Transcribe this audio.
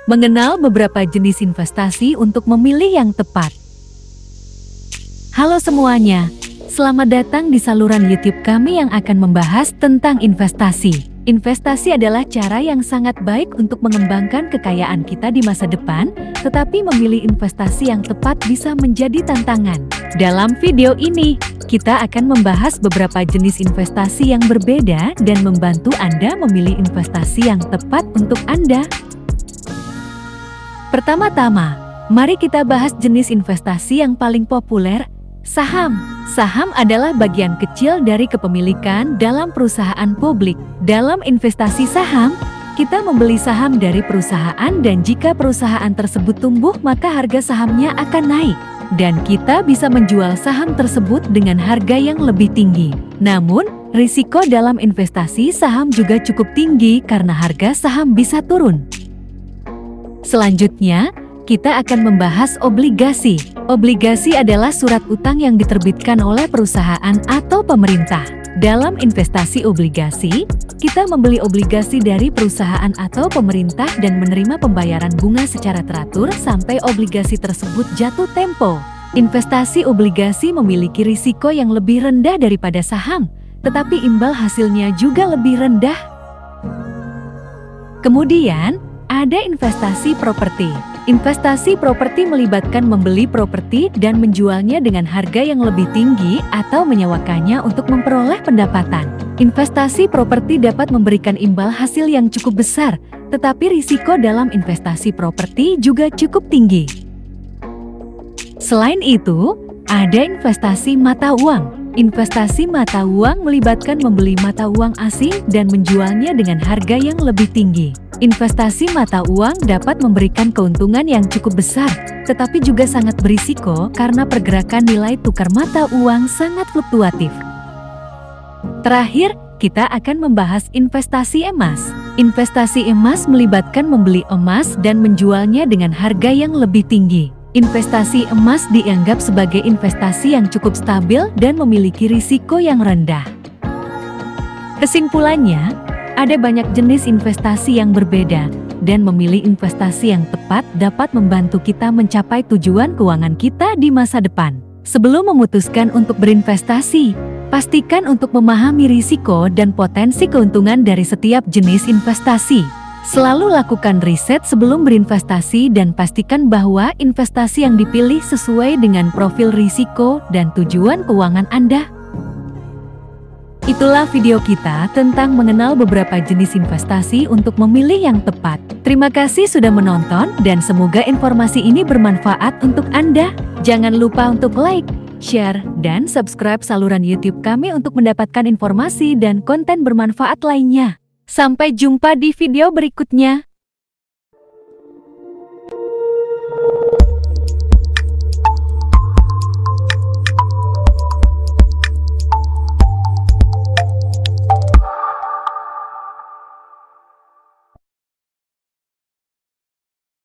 Mengenal beberapa jenis investasi untuk memilih yang tepat. Halo semuanya, selamat datang di saluran YouTube kami yang akan membahas tentang investasi. Investasi adalah cara yang sangat baik untuk mengembangkan kekayaan kita di masa depan, tetapi memilih investasi yang tepat bisa menjadi tantangan. Dalam video ini, kita akan membahas beberapa jenis investasi yang berbeda dan membantu Anda memilih investasi yang tepat untuk Anda. Pertama-tama, mari kita bahas jenis investasi yang paling populer, saham. Saham adalah bagian kecil dari kepemilikan dalam perusahaan publik. Dalam investasi saham, kita membeli saham dari perusahaan dan jika perusahaan tersebut tumbuh maka harga sahamnya akan naik. Dan kita bisa menjual saham tersebut dengan harga yang lebih tinggi. Namun, risiko dalam investasi saham juga cukup tinggi karena harga saham bisa turun. Selanjutnya, kita akan membahas obligasi. Obligasi adalah surat utang yang diterbitkan oleh perusahaan atau pemerintah. Dalam investasi obligasi, kita membeli obligasi dari perusahaan atau pemerintah dan menerima pembayaran bunga secara teratur sampai obligasi tersebut jatuh tempo. Investasi obligasi memiliki risiko yang lebih rendah daripada saham, tetapi imbal hasilnya juga lebih rendah. Kemudian, ada investasi properti. Investasi properti melibatkan membeli properti dan menjualnya dengan harga yang lebih tinggi atau menyewakannya untuk memperoleh pendapatan. Investasi properti dapat memberikan imbal hasil yang cukup besar, tetapi risiko dalam investasi properti juga cukup tinggi. Selain itu, ada investasi mata uang. Investasi mata uang melibatkan membeli mata uang asing dan menjualnya dengan harga yang lebih tinggi. Investasi mata uang dapat memberikan keuntungan yang cukup besar, tetapi juga sangat berisiko karena pergerakan nilai tukar mata uang sangat fluktuatif. Terakhir, kita akan membahas investasi emas. Investasi emas melibatkan membeli emas dan menjualnya dengan harga yang lebih tinggi. Investasi emas dianggap sebagai investasi yang cukup stabil dan memiliki risiko yang rendah. Kesimpulannya, ada banyak jenis investasi yang berbeda, dan memilih investasi yang tepat dapat membantu kita mencapai tujuan keuangan kita di masa depan. Sebelum memutuskan untuk berinvestasi, pastikan untuk memahami risiko dan potensi keuntungan dari setiap jenis investasi. Selalu lakukan riset sebelum berinvestasi dan pastikan bahwa investasi yang dipilih sesuai dengan profil risiko dan tujuan keuangan Anda. Itulah video kita tentang mengenal beberapa jenis investasi untuk memilih yang tepat. Terima kasih sudah menonton dan semoga informasi ini bermanfaat untuk Anda. Jangan lupa untuk like, share, dan subscribe saluran YouTube kami untuk mendapatkan informasi dan konten bermanfaat lainnya. Sampai jumpa di video berikutnya.